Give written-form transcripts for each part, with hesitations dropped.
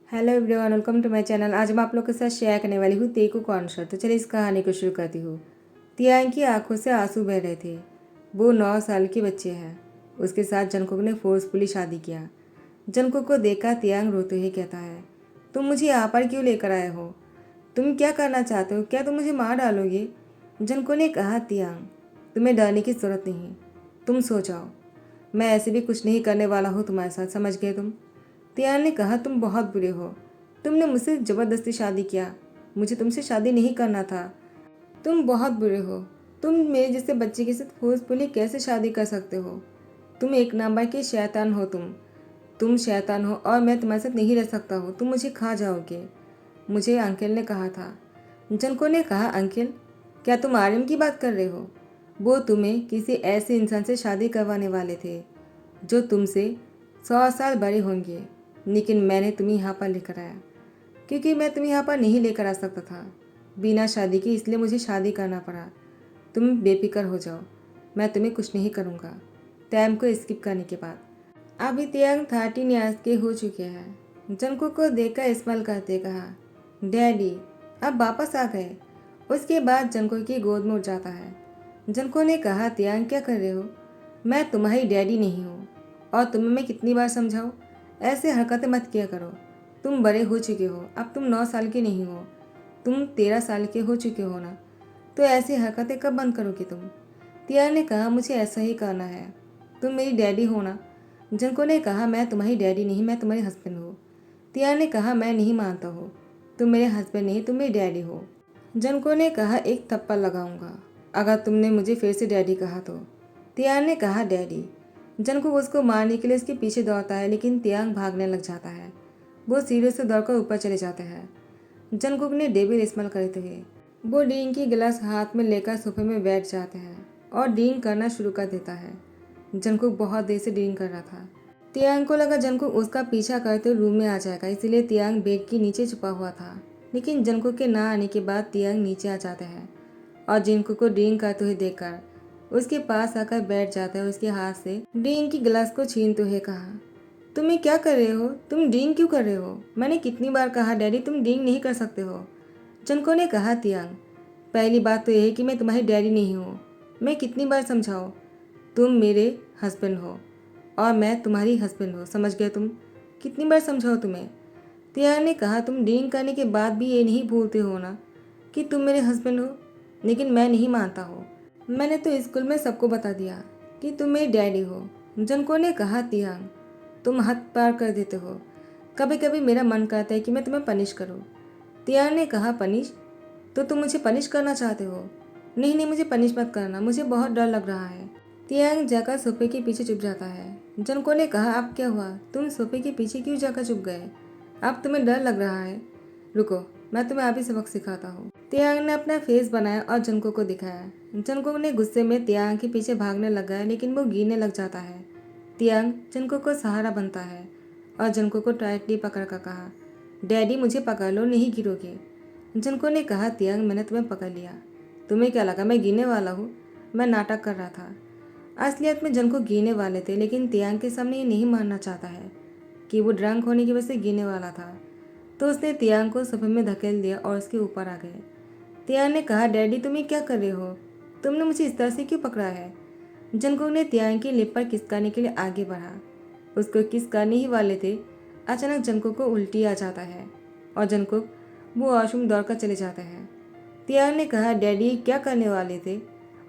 Hello everyone, welcome to my channel. आज मैं आप लोग के साथ शेयर करने वाली हूँ तेकू कॉन्सर्ट। तो चलिए इस कहानी को शुरू करती हूँ। तियांग की आंखों से आंसू बह रहे थे। वो 9 साल की बच्चे हैं। उसके साथ जंगकुक ने फोर्सफुली शादी किया। जंगकुक को देखकर तियांग रोते हुए कहता है, तुम मुझे यहाँ पर क्यों लेकर आए हो? तुम क्या करना चाहते हो? क्या तुम मुझे मार डालोगे? जंगकुक ने कहा, तियांग तुम्हें डरने की जरूरत नहीं, तुम सो जाओ। मैं ऐसे भी कुछ नहीं करने वाला हूँ तुम्हारे साथ, समझ गए तुम? तियान ने कहा, तुम बहुत बुरे हो। तुमने मुझसे ज़बरदस्ती शादी किया। मुझे तुमसे शादी नहीं करना था। तुम बहुत बुरे हो। तुम मेरे जैसे बच्चे के साथ फोर्सफुली कैसे शादी कर सकते हो? तुम एक नंबर के शैतान हो। तुम शैतान हो और मैं तुम्हारे साथ नहीं रह सकता हूँ। तुम मुझे खा जाओगे। मुझे अंकल ने कहा था। जनको ने कहा, अंकल क्या तुम आर्यन की बात कर रहे हो? वो तुम्हें किसी ऐसे इंसान से शादी करवाने वाले थे जो तुमसे 100 साल बड़े होंगे, लेकिन मैंने तुम्हें यहाँ पर लेकर आया क्योंकि मैं तुम्हें यहाँ पर नहीं लेकर आ सकता था बिना शादी के, इसलिए मुझे शादी करना पड़ा। तुम बेफिक्र हो जाओ, मैं तुम्हें कुछ नहीं करूँगा। टाइम को स्किप करने के बाद अभी तियांग 13 ईयर्स के हो चुके हैं। जंको को देखकर स्माइल करते कहा, डैडी अब वापस आ गए। उसके बाद जंको की गोद में उठ जाता है। जंको ने कहा, तियांग क्या कर रहे हो? मैं तुम्हारी डैडी नहीं हूँ और तुम्हें मैं कितनी बार समझाऊँ, ऐसे हरकतें मत किया करो। तुम बड़े हो चुके हो, अब तुम 9 साल के नहीं हो, तुम 13 साल के हो चुके हो ना, तो ऐसी हरकतें कब बंद करोगे तुम? तियांग ने कहा, मुझे ऐसा ही करना है। तुम मेरी डैडी हो ना? जंको ने कहा, मैं तुम्हारी डैडी नहीं, मैं तुम्हारे हस्बैंड हूँ। तियांग ने कहा, मैं नहीं मानता हूँ। तुम मेरे हस्बैंड नहीं, तुम मेरी डैडी हो। जंको ने कहा, एक थप्पड़ लगाऊंगा अगर तुमने मुझे फिर से डैडी कहा तो। तियांग ने कहा, डैडी। जंको उसको मारने के लिए उसके पीछे दौड़ता है, लेकिन तियांग भागने लग जाता है। वो सीढ़ियों से दौड़कर ऊपर चले जाते हैं। जंकुक ने डेविल इस्तेमाल करते हुए वो ड्रिंक की गिलास हाथ में लेकर सोफे में बैठ जाते हैं और ड्रिंक करना शुरू कर देता है। जंकुक बहुत देर से ड्रिंक कर रहा था। तियांग को लगा जंकुक उसका पीछा करते रूम में आ जाएगा, इसलिए तियांग बेड के नीचे छुपा हुआ था। लेकिन जंकुक के ना आने के बाद तियांग नीचे आ जाते हैं और जंकुक को ड्रिंक करते हुए देखकर उसके पास आकर बैठ जाता है। उसके हाथ से ड्रिंक की गिलास को छीनते हुए कहा, तुम ये क्या कर रहे हो? तुम ड्रिंक क्यों कर रहे हो? मैंने कितनी बार कहा डैडी, तुम ड्रिंक नहीं कर सकते हो। जंको ने कहा, तियांग पहली बात तो यह है कि मैं तुम्हारी डैडी नहीं हूँ। मैं कितनी बार समझाऊँ? तुम मेरे हस्बैंड हो और मैं तुम्हारी हस्बैंड हो, समझ गए तुम? कितनी बार समझाओ तुम्हें? तियांग ने कहा, तुम ड्रिंक करने के बाद भी ये नहीं भूलते हो ना कि तुम मेरे हस्बैंड हो? लेकिन मैं नहीं मानता हूँ। मैंने तो स्कूल में सबको बता दिया कि तुम मेरी डैडी हो। जंको ने कहा, तियांग तुम हद पार कर देते हो। कभी कभी मेरा मन करता है कि मैं तुम्हें पनिश करूं। तियान ने कहा, पनिश? तो तुम मुझे पनिश करना चाहते हो? नहीं नहीं, मुझे पनिश मत करना, मुझे बहुत डर लग रहा है। तियांग जाकर सोफे के पीछे चुप जाता है। जनको ने कहा, अब क्या हुआ? तुम सोफे के पीछे क्यों जाकर चुप गए? अब तुम्हें डर लग रहा है? रुको, मैं तुम्हें अभी सबक सिखाता हूँ। तियांग ने अपना फेस बनाया और जनको को दिखाया। जनको ने गुस्से में तियांग के पीछे भागने लगा, लेकिन वो गिरने लग जाता है। तियांग जनको को सहारा बनता है और जनको को टाइटली पकड़ कर कहा, डैडी मुझे पकड़ लो, नहीं गिरोगे। जनको ने कहा, तियांग मैंने तुम्हें पकड़ लिया। तुम्हें क्या लगा मैं गिरने वाला हूँ? मैं नाटक कर रहा था। असलियत में जनको गिरने वाले थे, लेकिन तियांग के सामने ये नहीं मानना चाहता है कि वो ड्रंक होने की वजह से गिरने वाला था। तो उसने तियांग को सोफे में धकेल दिया और उसके ऊपर आ गए। तियांग ने कहा, डैडी तुम ये क्या कर रहे हो? तुमने मुझे इस तरह से क्यों पकड़ा है? जंकुक ने तियांग की लिप पर किस करने के लिए आगे बढ़ा। उसको किस करने ही वाले थे, अचानक जंकुक को उल्टी आ जाता है और जंकुक वो वॉशरूम दौड़कर चले जाते हैं। तियांग ने कहा, डैडी क्या करने वाले थे?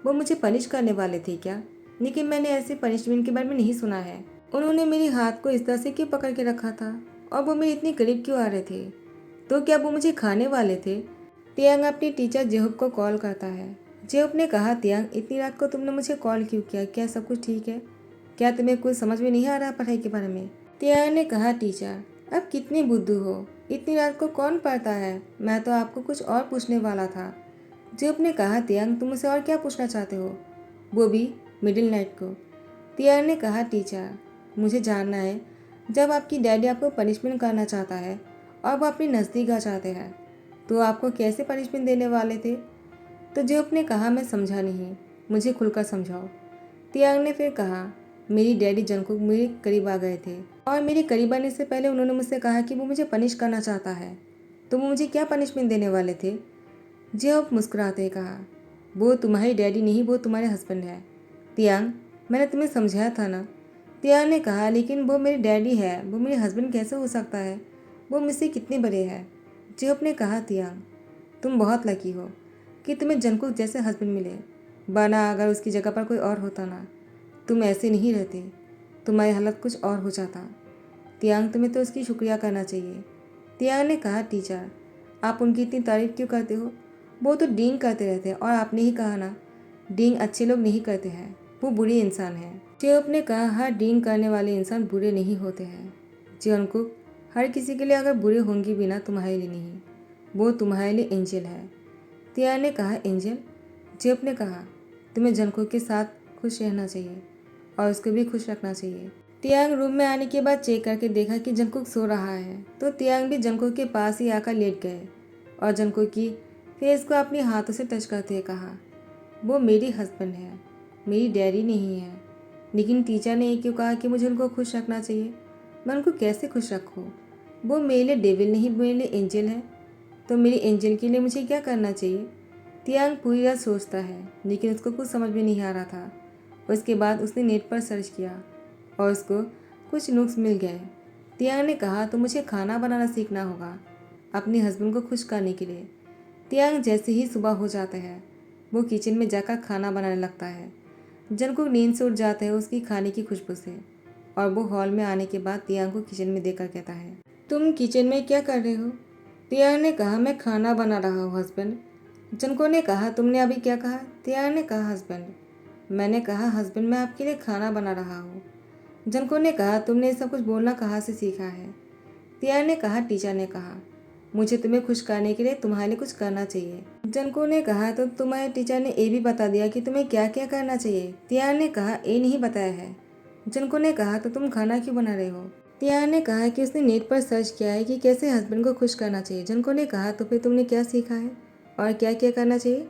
वो मुझे पनिश करने वाले थे क्या? लेकिन मैंने ऐसे पनिशमेंट के बारे में नहीं सुना है। उन्होंने मेरे हाथ को इस तरह से क्यों पकड़ के रखा था और वो मेरे इतने करीब क्यों आ रहे थे? तो क्या वो मुझे खाने वाले थे? तियांग अपनी टीचर जेहुप को कॉल करता है। जेहुप ने कहा, तियांग इतनी रात को तुमने मुझे कॉल क्यों किया? क्या सब कुछ ठीक है? क्या तुम्हें कुछ समझ में नहीं आ रहा पढ़ाई के बारे में? तियांग ने कहा, टीचर अब कितनी बुद्धू हो, इतनी रात को कौन पढ़ता है? मैं तो आपको कुछ और पूछने वाला था। जेहुप ने कहा, तियांग तुम मुझसे और क्या पूछना चाहते हो, वो भी मिडिल नाइट को? तियांग ने कहा, टीचर मुझे जानना है, जब आपकी डैडी आपको पनिशमेंट करना चाहता है और वो अपने नज़दीक आ जाते हैं तो आपको कैसे पनिशमेंट देने वाले थे? तो जेब ने कहा, मैं समझा नहीं, मुझे खुलकर समझाओ। तियांग ने फिर कहा, मेरी डैडी जंगकुक मेरे करीब आ गए थे और मेरे करीब आने से पहले उन्होंने मुझसे कहा कि वो मुझे पनिश करना चाहता है। तो वो मुझे क्या पनिशमेंट देने वाले थे? जेहोप मुस्कुराते कहा, वो तुम्हारी डैडी नहीं, वो तुम्हारे हस्बैंड है। तियांग, मैंने तुम्हें समझाया था ना। तियांग ने कहा, लेकिन वो मेरे डैडी है, वो मेरे हस्बैंड कैसे हो सकता है? वो मुझसे कितने बड़े हैं। जेहोप ने कहा, तियांग, तुम बहुत लकी हो कि तुम्हें जंगकुक जैसे हस्बैंड मिले, वरना अगर उसकी जगह पर कोई और होता ना, तुम ऐसे नहीं रहते, तुम्हारी हालत कुछ और हो जाता। तियांग, तुम्हें तो उसकी शुक्रिया करना चाहिए। तियांग ने कहा, टीचर, आप उनकी इतनी तारीफ क्यों करते हो? वो तो डींग करते रहते हैं और आपने ही कहा ना, डींग अच्छे लोग नहीं करते हैं, वो बुरे इंसान हैं। जेओप ने कहा, हर डींग करने वाले इंसान बुरे नहीं होते हैं। जंगकुक, हर किसी के लिए अगर बुरे होंगी भी ना, तुम्हारे लिए नहीं, वो तुम्हारे लिए एंजल है। तियांग ने कहा, एंजल? जेओप ने कहा, तुम्हें जंगकुक के साथ खुश रहना चाहिए और उसको भी खुश रखना चाहिए। तियांग रूम में आने के बाद चेक करके देखा कि जंगकुक सो रहा है, तो तियांग भी जंगकुक के पास ही आकर लेट गए और जंगकुक की फेस को अपने हाथों से टच करते हुए कहा, वो मेरी हस्बैंड है, मेरी डैडी नहीं है। लेकिन टीचर ने क्यों कहा कि मुझे उनको खुश रखना चाहिए? मैं उनको कैसे खुश रखूँ? वो मेरे लिए डेविल नहीं, मेरे लिए एंजल है। तो मेरी एंजल के लिए मुझे क्या करना चाहिए? तियांग पूरी रात सोचता है, लेकिन उसको कुछ समझ में नहीं आ रहा था। उसके बाद उसने नेट पर सर्च किया और उसको कुछ नुस्ख मिल गए। तियांग ने कहा, तो मुझे खाना बनाना सीखना होगा अपने हस्बैंड को खुश करने के लिए। तियांग जैसे ही सुबह हो जाता है, वो किचन में जाकर खाना बनाने लगता है। जंगकुक नींद से उठ जाता है उसकी खाने की खुशबू से, और वो हॉल में आने के बाद तियांग को किचन में देखकर कहता है, तुम किचन में क्या कर रहे हो? तियांग ने कहा, मैं खाना बना रहा हूँ हस्बैंड। जंगकुक ने कहा, तुमने अभी क्या कहा? तियांग ने कहा, हस्बैंड। मैंने कहा, हस्बैंड, मैं आपके लिए खाना बना रहा हूँ। जंगकुक ने कहा, तुमने ये सब कुछ बोलना कहाँ से सीखा है? तियांग ने कहा, टीचर ने कहा, मुझे तुम्हें खुश करने के लिए तुम्हारे लिए कुछ करना चाहिए। जंगकुक ने कहा, तो तुम्हारे टीचर ने ये भी बता दिया कि तुम्हें क्या क्या करना चाहिए? तियांग ने कहा, ये नहीं बताया है। जंगकुक ने कहा, तो तुम खाना क्यों बना रहे हो? तियांग ने कहा कि उसने नेट पर सर्च किया है कि कैसे हस्बैंड को खुश करना चाहिए। जंगकुक ने कहा, तो फिर तुमने क्या सीखा है और क्या क्या करना चाहिए?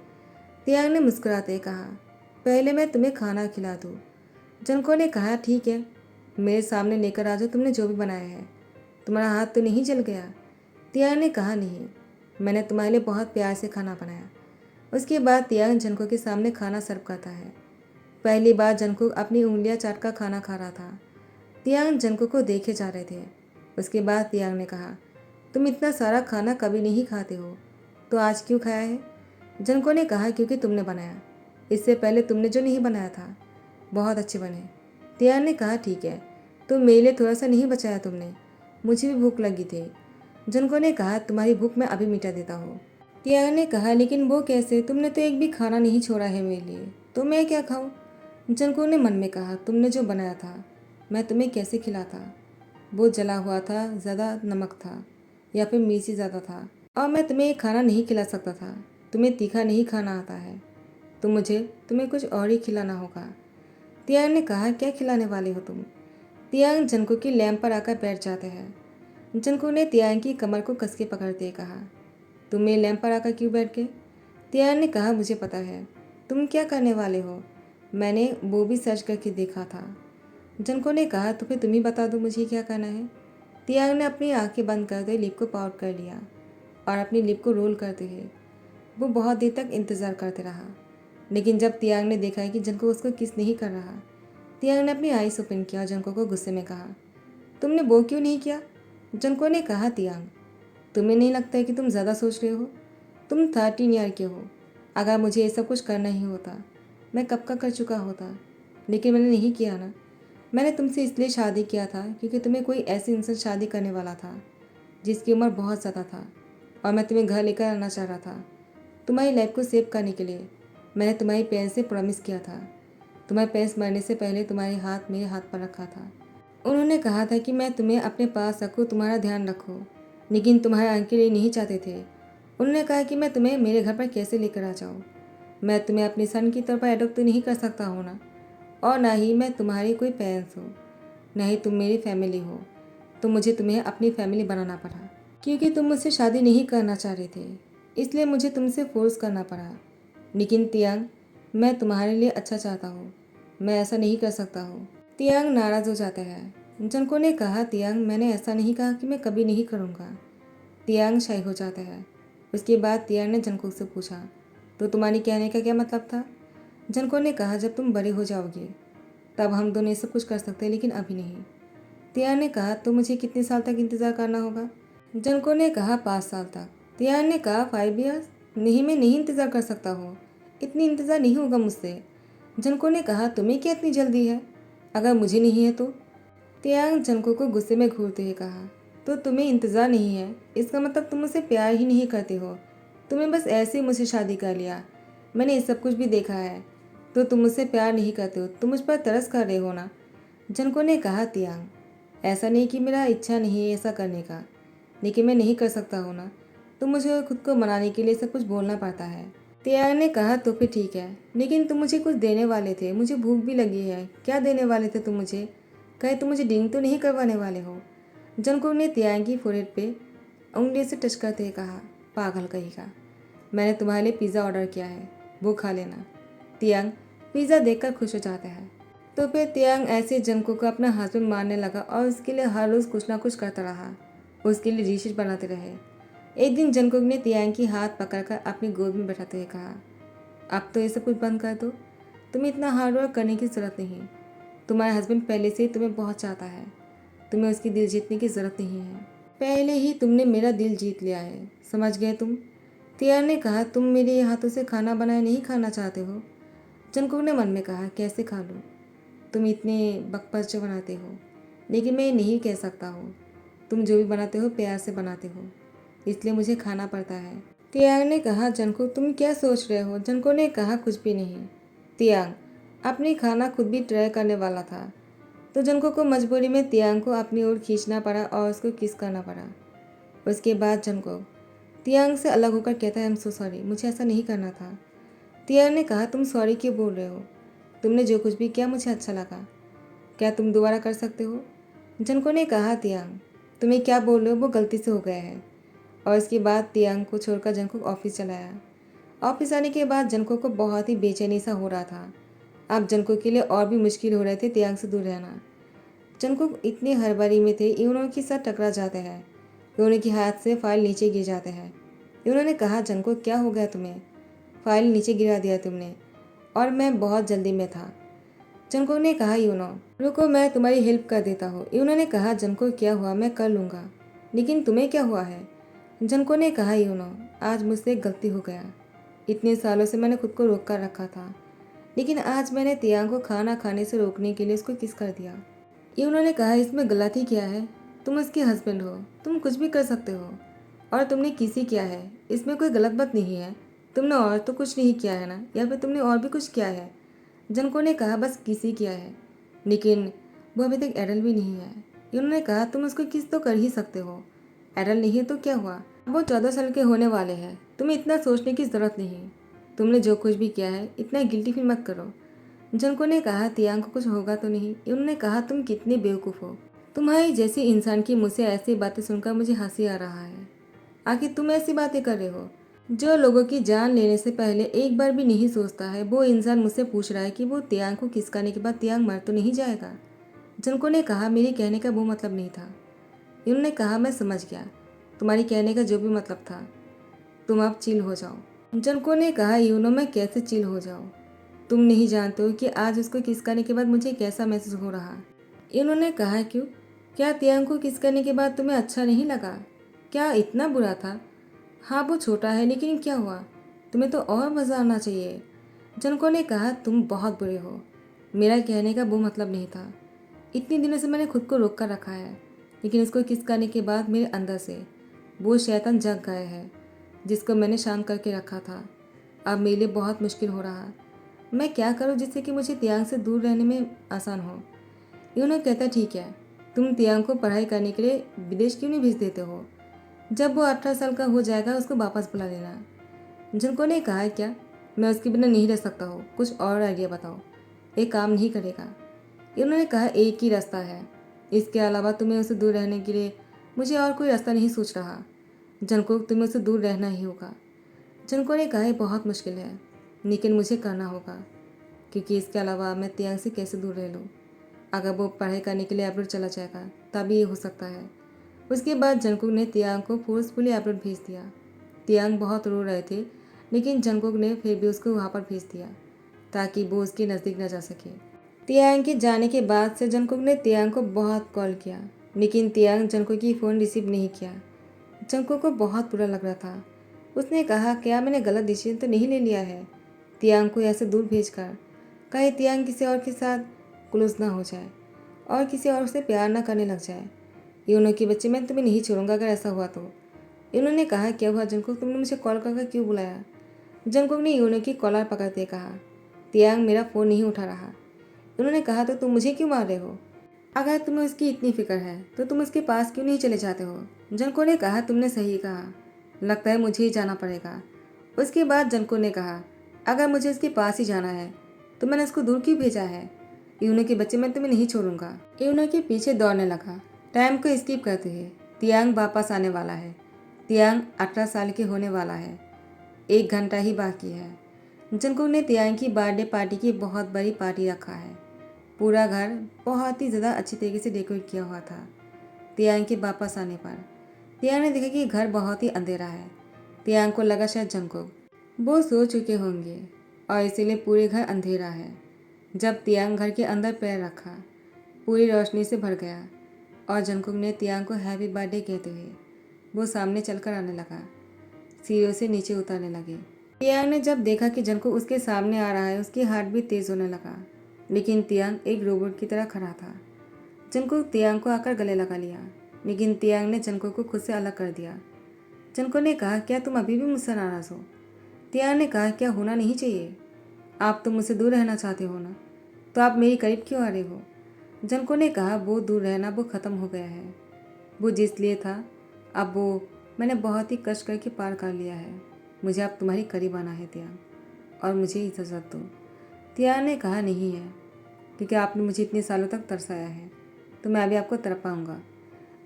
तियांग ने मुस्कुराते कहा, पहले मैं तुम्हें खाना खिला दूँ। जंगकुक ने कहा, ठीक है, मेरे सामने लेकर आ जाओ तुमने जो भी बनाया है। तुम्हारा हाथ तो नहीं जल गया? तियांग ने कहा, नहीं, मैंने तुम्हारे लिए बहुत प्यार से खाना बनाया। उसके बाद तियांग जंगकुक के सामने खाना सर्व करता है। पहली बार जंगकुक अपनी उंगलियां चाट कर खाना खा रहा था। तियांग जंगकुक को देखे जा रहे थे। उसके बाद तियांग ने कहा, तुम इतना सारा खाना कभी नहीं खाते हो, तो आज क्यों खाया है? जंगकुक ने कहा, क्योंकि तुमने बनाया, इससे पहले तुमने जो नहीं बनाया था। बहुत अच्छे बने। तियांग ने कहा, ठीक है, तो मेरे लिए थोड़ा सा नहीं बचाया तुमने? मुझे भी भूख लगी थी। जंगकुक ने कहा, तुम्हारी भूख मैं अभी मिटा देता हूँ। तियांग ने कहा, लेकिन वो कैसे? तुमने तो एक भी खाना नहीं छोड़ा है मेरे लिए, तो मैं क्या खाऊं? जंगकुक ने मन में कहा, तुमने जो बनाया था मैं तुम्हें कैसे खिलाता? वो जला हुआ था, ज़्यादा नमक था या फिर मिर्ची ज़्यादा था, और मैं तुम्हें ये खाना नहीं खिला सकता था। तुम्हें तीखा नहीं खाना आता है, तो मुझे तुम्हें कुछ और ही खिलाना होगा। तियांग ने कहा, क्या खिलाने वाले हो तुम? तियांग जंगकुक की लैंप पर आकर बैठ जाते हैं। जंगकुक ने तियांग की कमर को कस के पकड़ते कहा, तुम मेरे लैंप पर आकर क्यों बैठ गए? तियांग ने कहा, मुझे पता है तुम क्या करने वाले हो, मैंने वो भी सर्च करके देखा था। जंगकुक ने कहा, तो फिर तुम ही बता दो मुझे क्या करना है। तियांग ने अपनी आंखें बंद करते लिप को पाउट कर लिया और अपनी लिप को रोल करते हुए वो बहुत देर तक इंतज़ार करते रहा। लेकिन जब तियांग ने देखा कि जंगकुक उसको किस नहीं कर रहा, तियांग ने अपनी आईज ओपन किया और जंगकुक को गुस्से में कहा, तुमने वो क्यों नहीं किया? जंगकुक ने कहा, तियांग, तुम्हें नहीं लगता है कि तुम ज़्यादा सोच रहे हो? तुम 13 ईयर के हो। अगर मुझे ये सब कुछ करना ही होता मैं कब का कर चुका होता, लेकिन मैंने नहीं किया ना। मैंने तुमसे इसलिए शादी किया था क्योंकि तुम्हें कोई ऐसे इंसान शादी करने वाला था जिसकी उम्र बहुत ज़्यादा था, और मैं तुम्हें घर लेकर आना चाह रहा था। तुम्हारी लाइफ को सेव करने के लिए मैंने तुम्हारी पेरेंट्स से प्रॉमिस किया था। तुम्हारे पेरेंट्स मरने से पहले तुम्हारे हाथ मेरे हाथ पर रखा था। उन्होंने कहा था कि मैं तुम्हें अपने पास रखूँ, तुम्हारा ध्यान रखूँ, लेकिन तुम्हारे अंकल ये नहीं चाहते थे। उन्होंने कहा कि मैं तुम्हें मेरे घर पर कैसे लेकर आ जाऊँ। मैं तुम्हें अपने सन की तौर पर एडॉप्ट तो नहीं कर सकता हूँ ना, और ना ही मैं तुम्हारी कोई पेरेंट्स हूँ, ना ही तुम मेरी फैमिली हो। तो मुझे तुम्हें अपनी फैमिली बनाना पड़ा क्योंकि तुम मुझसे शादी नहीं करना चाह रहे थे, इसलिए मुझे तुमसे फोर्स करना पड़ा। लेकिन तियांग, मैं तुम्हारे लिए अच्छा चाहता हूँ, मैं ऐसा नहीं कर सकता हूँ। तियांग नाराज़ हो जाता है। जनको ने कहा, तियांग मैंने ऐसा नहीं कहा कि मैं कभी नहीं करूँगा। तियांग शाय हो जाता है। उसके बाद तियांग ने जनको से पूछा, तो तुम्हारी कहने का क्या मतलब था? जनको ने कहा, जब तुम बड़े हो जाओगे तब हम दोनों ये सब कुछ कर सकते हैं, लेकिन अभी नहीं। तियांग ने कहा, तो मुझे कितने साल तक इंतज़ार करना होगा? जनको ने कहा, 5 साल तक। तियांग ने कहा, 5 years? नहीं, मैं नहीं इंतज़ार कर सकता हूँ, इतनी इंतज़ार नहीं होगा मुझसे। जनको ने कहा, तुम्हें क्या इतनी जल्दी है? अगर मुझे नहीं है तो? तियांग जनको को गुस्से में घूरते हुए कहा, तो तुम्हें इंतज़ार नहीं है, इसका मतलब तुम मुझसे प्यार ही नहीं करते हो। तुम्हें बस ऐसे ही मुझसे शादी कर लिया। मैंने ये सब कुछ भी देखा है। तो तुम मुझसे प्यार नहीं करते हो, तुम मुझ पर तरस कर रहे हो ना? जनको ने कहा, तियांग ऐसा नहीं कि मेरा इच्छा नहीं है ऐसा करने का, लेकिन मैं नहीं कर सकता हूँ ना, तो मुझे खुद को मनाने के लिए सब कुछ बोलना पड़ता है। तियांग ने कहा, तो फिर ठीक है, लेकिन तुम मुझे कुछ देने वाले थे, मुझे भूख भी लगी है। क्या देने वाले थे तुम मुझे? कहीं तुम मुझे डिंग तो नहीं करवाने वाले हो? जनको ने तियांग की फोrehead पे उंगली से टच करते हुए कहा, पागल कहेगा, मैंने तुम्हारे लिए पिज़्ज़ा ऑर्डर किया है, वो खा लेना। तियांग पिज़्ज़ा देखकर खुश हो जाता है। तो फिर तियांग ऐसे जनको को अपना हस्बैंड मानने लगा और उसके लिए हर रोज़ कुछ ना कुछ करता रहा, उसके लिए डिशेज बनाते रहे। एक दिन जंगकुक ने तियांग की हाथ पकड़कर अपनी गोद में बैठाते हुए कहा, अब तो ये सब कुछ बंद कर दो, तुम्हें इतना हार्ड वर्क करने की ज़रूरत नहीं। तुम्हारा हस्बैंड पहले से ही तुम्हें बहुत चाहता है, तुम्हें उसकी दिल जीतने की ज़रूरत नहीं है। पहले ही तुमने मेरा दिल जीत लिया है, समझ गए तुम? तियांग ने कहा, तुम मेरे हाथों से खाना बनाए नहीं खाना चाहते हो? जंगकुक ने मन में कहा, कैसे खा लूँ, तुम इतने बकपच बनाते हो, लेकिन मैं ये नहीं कह सकता हूँ। तुम जो भी बनाते हो प्यार से बनाते हो, इसलिए मुझे खाना पड़ता है। तियांग ने कहा, जंगकुक तुम क्या सोच रहे हो? जंगकुक ने कहा, कुछ भी नहीं। तियांग अपनी खाना खुद भी ट्राई करने वाला था, तो जंगकुक को मजबूरी में तियांग को अपनी ओर खींचना पड़ा और उसको किस करना पड़ा। उसके बाद जंगकुक तियांग से अलग होकर कहता है, आई एम सो सॉरी, मुझे ऐसा नहीं करना था। तियांग ने कहा, तुम सॉरी क्यों बोल रहे हो? तुमने जो कुछ भी किया मुझे अच्छा लगा, क्या तुम दोबारा कर सकते हो? जनको ने कहा, तियांग तुम्हें क्या बोल रहे हो, वो गलती से हो गया है। और इसके बाद तियांग को छोड़कर जंकुक ऑफिस चला आया। ऑफिस आने के बाद जंकुक को बहुत ही बेचैनी सा हो रहा था। अब जंकुक के लिए और भी मुश्किल हो रहे थे तियांग से दूर रहना। जंकुक इतनी हड़बड़ी में थे, यूनो के साथ टकरा जाते हैं। यूनो के हाथ से फाइल नीचे गिर जाते हैं। यूनो ने कहा, जंकुक क्या हो गया तुम्हें? फाइल नीचे गिरा दिया तुमने, और मैं बहुत जल्दी में था। जंकुक ने कहा, यूनो रुको, मैं तुम्हारी हेल्प कर देता हूँ। यूनो ने कहा, जंकुक क्या हुआ, मैं कर लूँगा, लेकिन तुम्हें क्या हुआ है? जंको ने कहा, यूनो आज मुझसे एक गलती हो गया। इतने सालों से मैंने खुद को रोक कर रखा था, लेकिन आज मैंने तियांग को खाना खाने से रोकने के लिए उसको किस कर दिया। यूनो ने कहा, इसमें गलती क्या है? तुम उसके हस्बैंड हो, तुम कुछ भी कर सकते हो, और तुमने किसी किया है, इसमें कोई गलत बात नहीं है। तुमने और तो कुछ नहीं किया है ना, या फिर तुमने और भी कुछ किया है? जनको ने कहा, बस किसी किया है, लेकिन वो अभी तक एडल भी नहीं है। उन्होंने कहा, तुम उसको किस तो कर ही सकते हो, एडल नहीं है तो क्या हुआ? वो 14 साल के होने वाले हैं, तुम्हें इतना सोचने की ज़रूरत नहीं। तुमने जो कुछ भी किया है इतना गिल्टी फील मत करो। जनको ने कहा, तियांग को कुछ होगा तो नहीं? उन्होंने कहा, तुम कितने बेवकूफ़ हो, तुम्हारी जैसी इंसान की मुझसे ऐसी बातें सुनकर मुझे हंसी आ रहा है। आखिर तुम ऐसी बातें कर रहे हो? जो लोगों की जान लेने से पहले एक बार भी नहीं सोचता है, वो इंसान मुझसे पूछ रहा है कि वो तियांग को खिसकाने के बाद तियांग मर तो नहीं जाएगा। जनको ने कहा, मेरे कहने का वो मतलब नहीं था। उन्होंने कहा, मैं समझ गया तुम्हारी कहने का जो भी मतलब था, तुम अब चिल हो जाओ। जनको ने कहा, यूनो मैं कैसे चिल हो जाऊँ? तुम नहीं जानते हो कि आज उसको किस करने के बाद मुझे कैसा महसूस हो रहा। इन्होंने कहा, क्यों? क्या तियांग को किस करने के बाद तुम्हें अच्छा नहीं लगा? क्या इतना बुरा था? हाँ वो छोटा है, लेकिन क्या हुआ, तुम्हें तो और मज़ा आना चाहिए। जनको ने कहा, तुम बहुत बुरे हो, मेरा कहने का वो मतलब नहीं था। इतने दिनों से मैंने खुद को रोक कर रखा है, लेकिन उसको किस करने के बाद मेरे अंदर से वो शैतान जग गया है जिसको मैंने शांत करके रखा था। अब मेरे लिए बहुत मुश्किल हो रहा। मैं क्या करूं जिससे कि मुझे तियांग से दूर रहने में आसान हो? यूनो कहता, ठीक है, तुम तियांग को पढ़ाई करने के लिए विदेश क्यों नहीं भेज देते हो? जब वो 18 साल का हो जाएगा उसको वापस बुला लेना। जिनको ने कहा, क्या मैं उसके बिना नहीं रह सकता हूँ, कुछ और आइडिया बताओ। एक काम नहीं करेगा। उन्होंने कहा, एक ही रास्ता है, इसके अलावा तुम्हें उससे दूर रहने के लिए मुझे और कोई रास्ता नहीं सोच रहा। जनको तुम्हें उससे दूर रहना ही होगा। जनको ने कहा, बहुत मुश्किल है, लेकिन मुझे करना होगा, क्योंकि इसके अलावा मैं तियांग से कैसे दूर रह लूँ। अगर वो पढ़ाई करने के लिए अब्रॉड चला जाएगा तभी ये हो सकता है। उसके बाद जंगकुक ने तियांग को फोर्सफुली अब्रॉड भेज दिया। तियांग बहुत रो रहे थे, लेकिन जंगकुक ने फिर भी उसको वहाँ पर भेज दिया ताकि वो उसके नज़दीक न जा सके। तियांग के जाने के बाद से जंगकुक ने तियांग को बहुत कॉल किया, लेकिन तियांग जंगकुक की फ़ोन रिसीव नहीं किया। जंगकुक को बहुत बुरा लग रहा था। उसने कहा, क्या मैंने गलत डिसीजन तो नहीं ले लिया है तियांग को ऐसे दूर भेजकर? कहीं तियांग किसी और के साथ क्लोज ना हो जाए और किसी और से प्यार ना करने लग जाए। यूनो के बच्चे, मैं तुम्हें नहीं छोड़ूंगा अगर ऐसा हुआ तो। यूनो ने कहा, क्या हुआ जंगकुक, तुमने मुझे कॉल करके क्यों बुलाया? जंगकुक ने यूनो की कॉलर पकड़ते कहा, तियांग मेरा फ़ोन नहीं उठा रहा। उन्होंने कहा, तो तुम मुझे क्यों मार रहे हो? अगर तुम्हें उसकी इतनी फिक्र है तो तुम उसके पास क्यों नहीं चले जाते हो? जंको ने कहा, तुमने सही कहा, लगता है मुझे ही जाना पड़ेगा। उसके बाद जंको ने कहा, अगर मुझे उसके पास ही जाना है तो मैंने उसको दूर क्यों भेजा है? यूनो के बच्चे, मैं तुम्हें नहीं छोड़ूंगा। यूनो के पीछे दौड़ने लगा। टाइम को स्किप करते हुए तियांग वापस आने वाला है। तियांग 18 साल के होने वाला है। 1 घंटा ही बाकी है। जंकुक ने तियांग की बर्थडे पार्टी की बहुत बड़ी पार्टी रखा है। पूरा घर बहुत ही ज़्यादा अच्छी तरीके से डेकोरेट किया हुआ था। तियांग के वापस आने पर तियांग ने देखा कि घर बहुत ही अंधेरा है। तियांग को लगा शायद जंकुक वो सो चुके होंगे और इसीलिए पूरे घर अंधेरा है। जब तियांग घर के अंदर पैर रखा, पूरी रोशनी से भर गया और जंकुक ने तियांग को हैप्पी बर्थडे कहते हुए वो सामने चलकर आने लगा। सीढ़ियों से नीचे उतरने लगे। तियांग ने जब देखा कि जंकुक उसके सामने आ रहा है, उसकी हार्ट भी तेज़ होने लगा, लेकिन तियांग एक रोबोट की तरह खड़ा था। जंकुक तियांग को आकर गले लगा लिया, लेकिन तियांग ने जंकुक को खुद से अलग कर दिया। जंकुक ने कहा, क्या तुम अभी भी मुझसे नाराज़ हो? तियांग ने कहा, क्या होना नहीं चाहिए? आप तो मुझसे दूर रहना चाहते हो ना, तो आप मेरी करीब क्यों आ रहे हो? जंकुक ने कहा, वो दूर रहना वो ख़त्म हो गया है। वो जिस लिए था अब वो मैंने बहुत ही कष्ट करके पार कर लिया है। मुझे अब तुम्हारी करीब आना है तियांग, और मुझे इजाज़त दो। तियांग ने कहा, नहीं है, क्योंकि आपने मुझे इतने सालों तक तरसाया है तो मैं अभी आपको तड़पाऊँगा।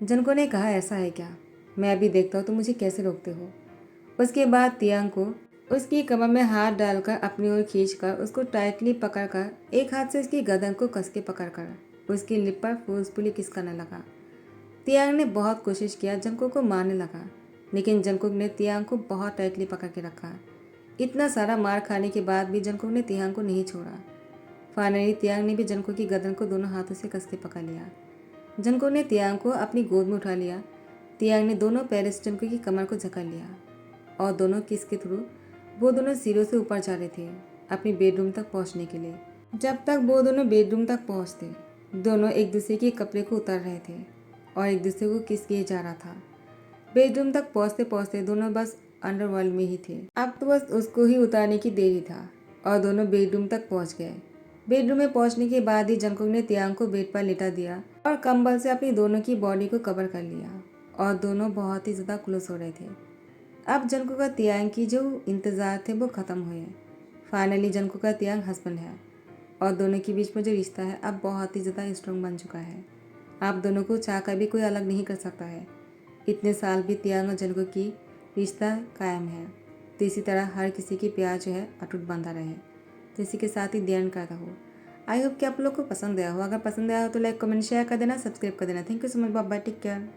जनको ने कहा, ऐसा है क्या? मैं अभी देखता हूँ तो मुझे कैसे रोकते हो। उसके बाद तियांग को उसकी कमर में हाथ डालकर अपनी ओर खींचकर उसको टाइटली पकड़कर एक हाथ से उसकी गर्दन को कस के पकड़कर उसकी लिप पर फोर्सफुली किस करने लगा। तियांग ने बहुत कोशिश किया जंकुक को मारने लगा, लेकिन जंकुक ने तियांग को बहुत टाइटली पकड़ के रखा। इतना सारा मार खाने के बाद भी जंकुक ने तियांग को नहीं छोड़ा। फाइनली तियांग ने भी जंकुक की गर्दन को दोनों हाथों से कस के पकड़ लिया। जंकुक ने तियांग को अपनी गोद में उठा लिया। तियांग ने दोनों पैरों से जंकुक की कमर को जकड़ लिया और दोनों किस के थ्रू वो दोनों सीढ़ियों से ऊपर जा रहे थे अपनी बेडरूम तक पहुंचने के लिए। जब तक वो दोनों बेडरूम तक पहुंचते, दोनों एक दूसरे के कपड़े को उतार रहे थे और एक दूसरे को किस किए जा रहा था। बेडरूम तक पहुंचते पहुंचते दोनों बस अंडरवर्ल्ड में ही थे। अब तो बस उसको ही उतारने की देरी था और दोनों बेडरूम तक पहुंच गए। बेडरूम में पहुंचने के बाद ही जंकुक ने तियांग को बेड पर लेटा दिया और कंबल से अपनी दोनों की बॉडी को कवर कर लिया और दोनों बहुत ही ज़्यादा क्लोज हो रहे थे। अब जंकुक का तियांग की जो इंतज़ार थे वो ख़त्म हुए। फाइनली जंकुक का तियांग हस्बैंड है और दोनों के बीच में जो रिश्ता है अब बहुत ही ज़्यादा स्ट्रॉन्ग बन चुका है। आप दोनों को चाह कर भी कोई अलग नहीं कर सकता है। इतने साल भी तियांग और जंकुक की रिश्ता कायम है, तो इसी तरह हर किसी की प्यार जो है अटूट बंधा रहे। तो इसी के साथ ही ध्यान करता हो। आई होप कि आप लोग को पसंद आया हो। अगर पसंद आया हो तो लाइक कमेंट शेयर कर देना, सब्सक्राइब कर देना। Thank you so much, bye bye, take care.